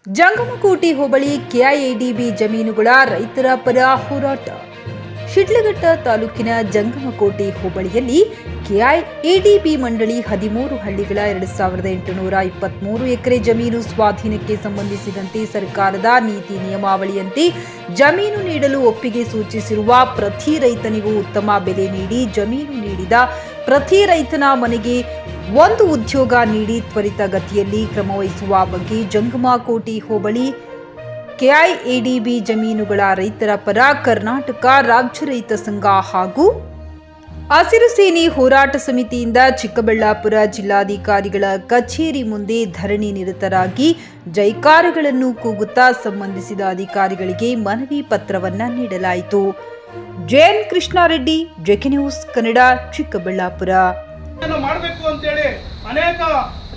ಜಂಗಮಕೋಟೆ ಹೋಬಳಿ KIADB ಜಮೀನುಗಳ ರೈತರ ಪರ ಹೋರಾಟ. ಶಿಡ್ಲಘಟ್ಟ ತಾಲೂಕಿನ ಜಂಗಮಕೋಟೆ ಹೋಬಳಿಯಲ್ಲಿ ಕೆಐಎಡಿಬಿ ಮಂಡಳಿ 13 ಹಳ್ಳಿಗಳ 2823 ಎಕರೆ ಜಮೀನು ಸ್ವಾಧೀನಕ್ಕೆ ಸಂಬಂಧಿಸಿದಂತೆ ಸರ್ಕಾರದ ನೀತಿ ನಿಯಮಾವಳಿಯಂತೆ ಜಮೀನು ನೀಡಲು ಒಪ್ಪಿಗೆ ಸೂಚಿಸಿರುವ ಪ್ರತಿ ರೈತನಿಗೂ ಉತ್ತಮ ಬೆಲೆ ನೀಡಿ ಜಮೀನು ನೀಡಿದ ಪ್ರತಿ ರೈತನ ಮನೆಗೆ ಒಂದು ಉದ್ಯೋಗ ನೀಡಿ ತ್ವರಿತಗತಿಯಲ್ಲಿ ಕ್ರಮವಹಿಸುವ ಬಗ್ಗೆ ಜಂಗಮಕೋಟೆ ಹೋಬಳಿ ಕೆಐಎಡಿಬಿ ಜಮೀನುಗಳ ರೈತರ ಪರ ಕರ್ನಾಟಕ ರಾಜ್ಯ ರೈತ ಸಂಘ ಹಾಗೂ ಹಸಿರು ಸೇನೆ ಹೋರಾಟ ಸಮಿತಿಯಿಂದ ಚಿಕ್ಕಬಳ್ಳಾಪುರ ಜಿಲ್ಲಾಧಿಕಾರಿಗಳ ಕಚೇರಿ ಮುಂದೆ ಧರಣಿ ನಿರತರಾಗಿ ಜೈಕಾರಗಳನ್ನು ಕೂಗುತ್ತಾ ಸಂಬಂಧಿಸಿದ ಅಧಿಕಾರಿಗಳಿಗೆ ಮನವಿ ಪತ್ರವನ್ನ ನೀಡಲಾಯಿತು. JN Krishnareddy, JK news Kannada, Chikkaballapura. ಮಾಡಬೇಕು ಅಂತೇಳಿ ಅನೇಕ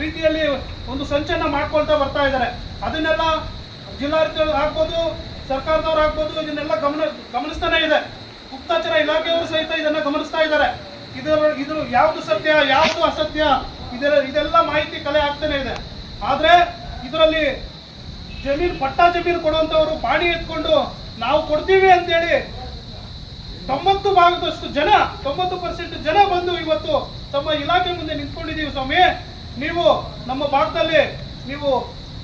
ರೀತಿಯಲ್ಲಿ ಒಂದು ಸಂಚಲನ ಮಾಡ್ಕೊಳ್ತಾ ಬರ್ತಾ ಇದ್ದಾರೆ. ಅದನ್ನೆಲ್ಲ ಜಿಲ್ಲಾಡಳಿತ ಆಗ್ಬೋದು, ಸರ್ಕಾರದವರು ಆಗ್ಬೋದು, ಇದನ್ನೆಲ್ಲ ಗಮನಿಸ್ತಾನೆ ಇದೆ. ಗುಪ್ತಚರ ಇಲಾಖೆಯವರು ಸಹಿತ ಇದನ್ನ ಗಮನಿಸ್ತಾ ಇದ್ದಾರೆ. ಇದು ಯಾವುದು ಸತ್ಯ, ಯಾವುದು ಅಸತ್ಯ, ಇದೆಲ್ಲ ಮಾಹಿತಿ ಕಲೆ ಆಗ್ತಾನೆ ಇದೆ. ಆದ್ರೆ ಇದರಲ್ಲಿ ಪಟ್ಟಾ ಜಮೀನು ಕೊಡುವಂತವರು ಪಾಣಿ ಎತ್ಕೊಂಡು ನಾವು ಕೊಡ್ತೀವಿ ಅಂತೇಳಿ 90% ಜನ ಬಂದು ಇವತ್ತು ತಮ್ಮ ಇಲಾಖೆ ಮುಂದೆ ನಿಂತ್ಕೊಂಡಿದ್ದೀವಿ. ಸ್ವಾಮಿ, ನೀವು ನಮ್ಮ ಭಾಗದಲ್ಲಿ ನೀವು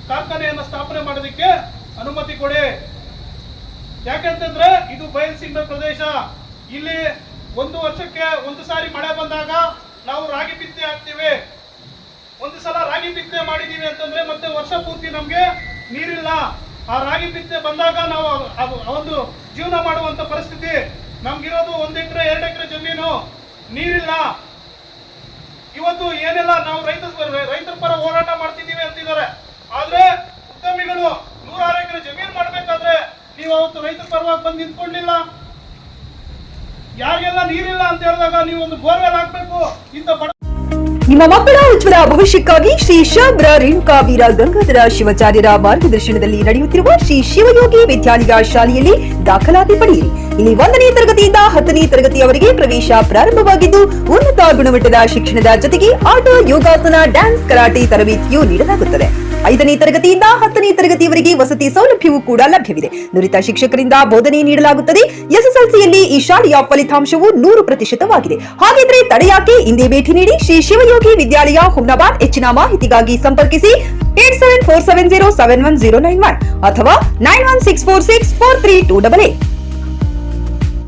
ಕಾರ್ಖಾನೆಯನ್ನು ಸ್ಥಾಪನೆ ಮಾಡೋದಕ್ಕೆ ಅನುಮತಿ ಕೊಡಿ. ಯಾಕೆಂತಂದ್ರೆ ಇದು ಬಯಲುಸೀಮೆ ಪ್ರದೇಶ. ಇಲ್ಲಿ ಒಂದು ವರ್ಷಕ್ಕೆ ಒಂದು ಸಾರಿ ಮಳೆ ಬಂದಾಗ ನಾವು ರಾಗಿ ಬಿತ್ತನೆ ಹಾಕ್ತೀವಿ. ಒಂದು ಸಲ ರಾಗಿ ಬಿತ್ತನೆ ಮಾಡಿದೀವಿ ಅಂತಂದ್ರೆ ಮತ್ತೆ ವರ್ಷ ಪೂರ್ತಿ ನಮ್ಗೆ ನೀರಿಲ್ಲ. ಆ ರಾಗಿ ಬಿತ್ತನೆ ಬಂದಾಗ ನಾವು ಒಂದು ಜೀವನ ಮಾಡುವಂತ ಪರಿಸ್ಥಿತಿ. ನಮ್ಗಿರೋದು 1 ಎಕರೆ 2 ಎಕರೆ ಜಮೀನು, ನೀರಿಲ್ಲ. ಇವತ್ತು ಏನೆಲ್ಲ ನಾವು ರೈತರ ಪರ ಹೋರಾಟ ಮಾಡ್ತಿದ್ದೀವಿ ಅಂತಿದ್ದಾರೆ. ಆದ್ರೆ ಉದ್ಯಮಿಗಳು 106 ಎಕರೆ ಜಮೀನು ಮಾಡ್ಬೇಕಾದ್ರೆ ನೀವು ಅವತ್ತು ರೈತರ ಪರವಾಗಿ ಬಂದು ನಿಂತ್ಕೊಂಡಿಲ್ಲ. ಯಾರಿಗೆಲ್ಲ ನೀರಿಲ್ಲ ಅಂತ ಹೇಳಿದಾಗ ನೀವು ಒಂದು ಬೋರ್ವೆಲ್ ಹಾಕ್ಬೇಕು. ನಿಮ್ಮ ಮಕ್ಕಳ ಉಜ್ವಲ ಭವಿಷ್ಯಕ್ಕಾಗಿ ಶ್ರೀ ಶಬ್ರ ರೇಣುಕಾ ವೀರ ಗಂಗಾಧರ ಶಿವಾಚಾರ್ಯರ ಮಾರ್ಗದರ್ಶನದಲ್ಲಿ ನಡೆಯುತ್ತಿರುವ ಶ್ರೀ ಶಿವಯೋಗಿ ವಿದ್ಯಾಲಯ ಶಾಲೆಯಲ್ಲಿ ದಾಖಲಾತಿ ಪಡೆಯಿರಿ. ಇಲ್ಲಿ 1ನೇ ತರಗತಿಯಿಂದ 10ನೇ ತರಗತಿಯವರೆಗೆ ಪ್ರವೇಶ ಪ್ರಾರಂಭವಾಗಿದ್ದು ಉನ್ನತ ಗುಣಮಟ್ಟದ ಶಿಕ್ಷಣದ ಜೊತೆಗೆ ಆಟ, ಯೋಗಾಸನ, ಡ್ಯಾನ್ಸ್, ಕರಾಟೆ ತರಬೇತಿಯೂ ನೀಡಲಾಗುತ್ತದೆ. 5ನೇ ತರಗತಿಯಿಂದ 10ನೇ ತರಗತಿಯವರೆಗೆ ವಸತಿ ಸೌಲಭ್ಯವೂ ಕೂಡ ಲಭ್ಯವಿದೆ. ನುರಿತ ಶಿಕ್ಷಕರಿಂದ ಬೋಧನೆ ನೀಡಲಾಗುತ್ತದೆ. ಎಸ್ಎಸ್ಎಲ್ಸಿಯಲ್ಲಿ ಈ ಶಾಲೆಯ ಫಲಿತಾಂಶವು 100%ವಾಗಿದೆ. ಹಾಗಿದ್ರೆ ತಡೆಯಾಕೆ, ಹಿಂದೆ ಭೇಟಿ ನೀಡಿ ಶ್ರೀ ಶಿವಯೋಗಿ ವಿದ್ಯಾಲಯ, ಹುಮ್ನಾಬಾದ್. ಹೆಚ್ಚಿನ ಮಾಹಿತಿಗಾಗಿ ಸಂಪರ್ಕಿಸಿ 8747071091 ಅಥವಾ 9164643288.